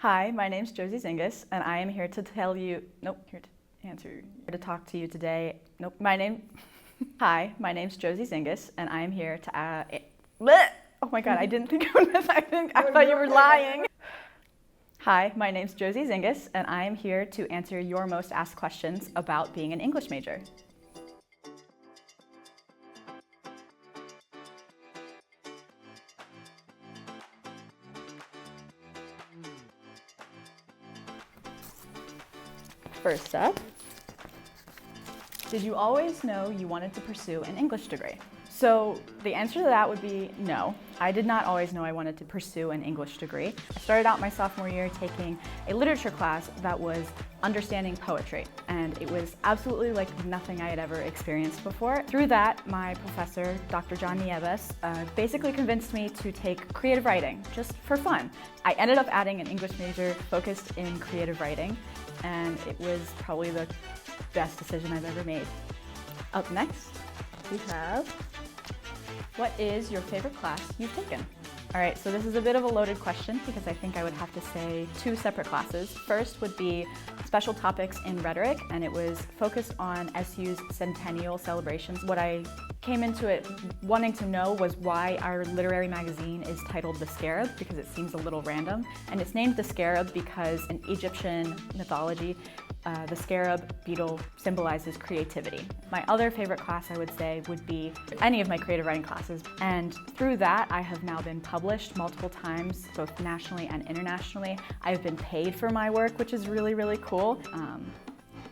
Hi, my name's Josey Zeunges, and I am here to talk to you today. Hi, my name's Josey Zeunges, and I am here to, oh my God, I didn't think I was, I thought you were lying. Hi, my name's Josey Zeunges, and I am here to answer your most asked questions about being an English major. First up, did you always know you wanted to pursue an English degree? So the answer to that would be no. I did not always know I wanted to pursue an English degree. I started out my sophomore year taking a literature class that was understanding poetry, and it was absolutely like nothing I had ever experienced before. Through that, my professor, Dr. John Nieves, basically convinced me to take creative writing, just for fun. I ended up adding an English major focused in creative writing, and it was probably the best decision I've ever made. Up next, we have, what is your favorite class you've taken? All right, so this is a bit of a loaded question because I think I would have to say two separate classes. First would be special topics in rhetoric, and it was focused on SU's centennial celebrations. What I came into it wanting to know was why our literary magazine is titled The Scarab, because it seems a little random. And it's named The Scarab because in Egyptian mythology, the scarab beetle symbolizes creativity. My other favorite class, I would say, would be any of my creative writing classes. And through that, I have now been published multiple times, both nationally and internationally. I've been paid for my work, which is really, really cool.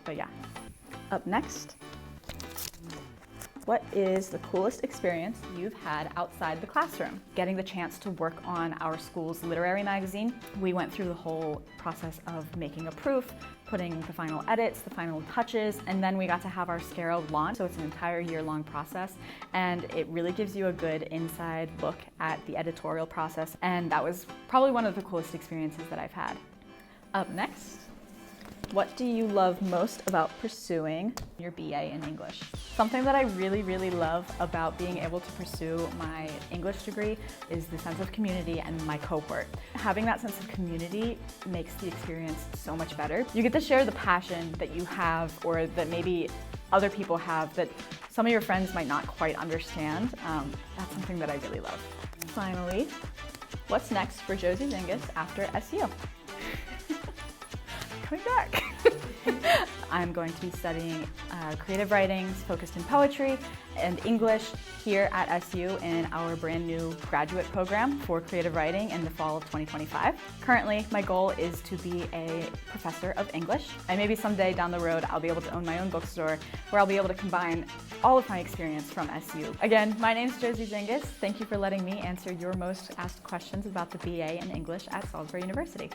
But yeah. Up next, what is the coolest experience you've had outside the classroom? Getting the chance to work on our school's literary magazine. We went through the whole process of making a proof, putting the final edits, the final touches, and then we got to have our Scarab launch. So it's an entire year-long process, and it really gives you a good inside look at the editorial process, and that was probably one of the coolest experiences that I've had. Up next, what do you love most about pursuing your BA in English? Something that I really, really love about being able to pursue my English degree is the sense of community and my cohort. Having that sense of community makes the experience so much better. You get to share the passion that you have, or that maybe other people have, that some of your friends might not quite understand. That's something that I really love. Finally, what's next for Josey Zeunges after SU? Coming back. I'm going to be studying creative writing focused in poetry and English here at SU in our brand new graduate program for creative writing in the fall of 2025. Currently, my goal is to be a professor of English, and maybe someday down the road I'll be able to own my own bookstore where I'll be able to combine all of my experience from SU. Again, my name's Josey Zeunges. Thank you for letting me answer your most asked questions about the BA in English at Salisbury University.